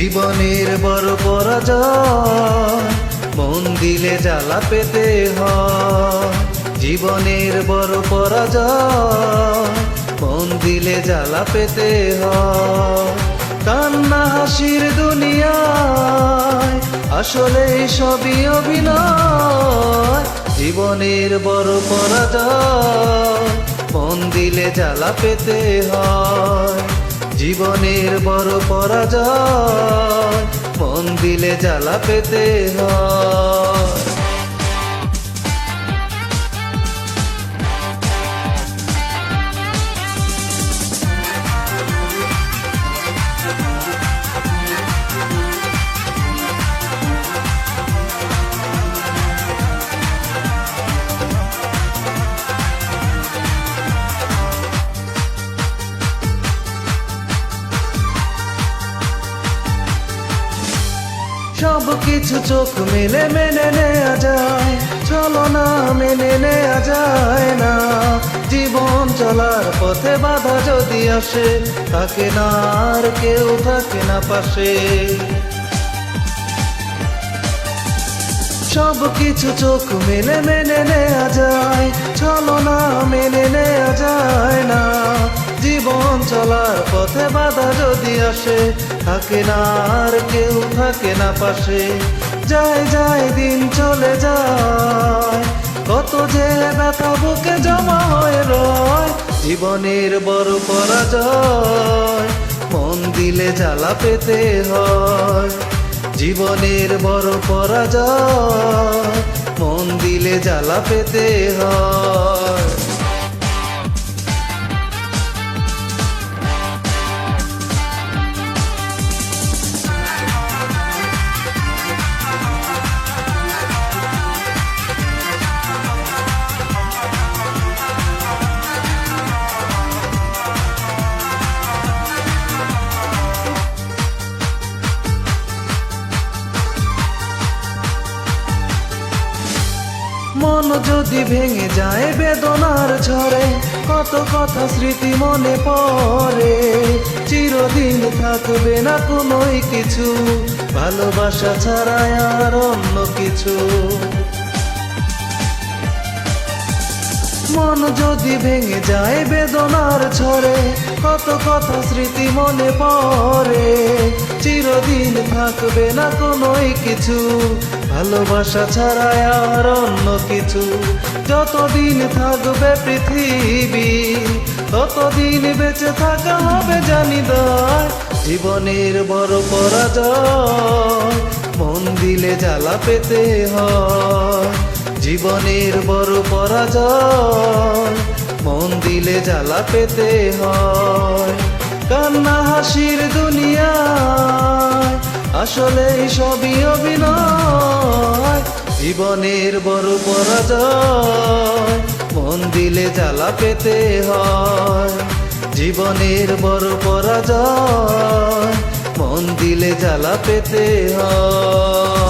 জীবনের বড় পরাজয়, মন দিলে জ্বালা পেতে হয়। জীবনের বড় পরাজয়, মন দিলে জ্বালা পেতে হয়। কান্না হাসির দুনিয়ায় আসলে সবই অভিনয়। জীবনের বড় পরাজয়, মন দিলে জ্বালা পেতে হয়। জীবনের বড় পরাজয়, মন দিলে জ্বালা পেতে হয়। সব কিছু চোখ মেলে মেনে নেওয়া যায়, চলো না মেনে নেওয়া যায় না। জীবন চলার পথে বাধা যদি আসে, থাকে না আর কেউ থাকে না পাশে। সব কিছু চোখ মেলে মেনে নেওয়া যায়, চলো না মেনে নেওয়া যায় না। জীবন চলার পথে বাধা যদি আসে, থাকে না আর কেউ থাকে না পাশে। যায় যায় দিন চলে যায়, কত যে ব্যথা বুকে জমা হয়ে রয়। জীবনের বড় পরাজয়, মন দিলে জ্বালা পেতে হয়। জীবনের বড় পরাজয়, মন দিলে জ্বালা পেতে হয়। মন যদি ভেঙে যায় বেদনার ঝড়ে, কত কথা স্মৃতি মনে পড়ে। চিরদিন থাকবে না কোনোই কিছু, ভালোবাসা ছাড়া আর অন্য কিছু। মন যদি ভেঙে যায় বেদনার ঝড়ে, কত কথা স্মৃতি মনে পড়ে। চিরদিন থাকবে না কোনোই কিছু, ভালোবাসা ছাড়া আর অন্য কিছু। যতদিন থাকবে পৃথিবী, ততদিন বেঁচে থাকা হবে জানি দায়। জীবনের বড় পরাজয়, মন দিলে জ্বালা পেতে হয়। জীবনের বড় পরাজয়, মন দিলে জ্বালা পেতে হয়। কান্না হাসির দুনিয়ায় আসলে সবই অভিনয়। জীবনের বড় পরাজয়, মন দিলে জ্বালা পেতে হয়। জীবনের বড় পরাজয়, মন দিলে জ্বালা পেতে হয়।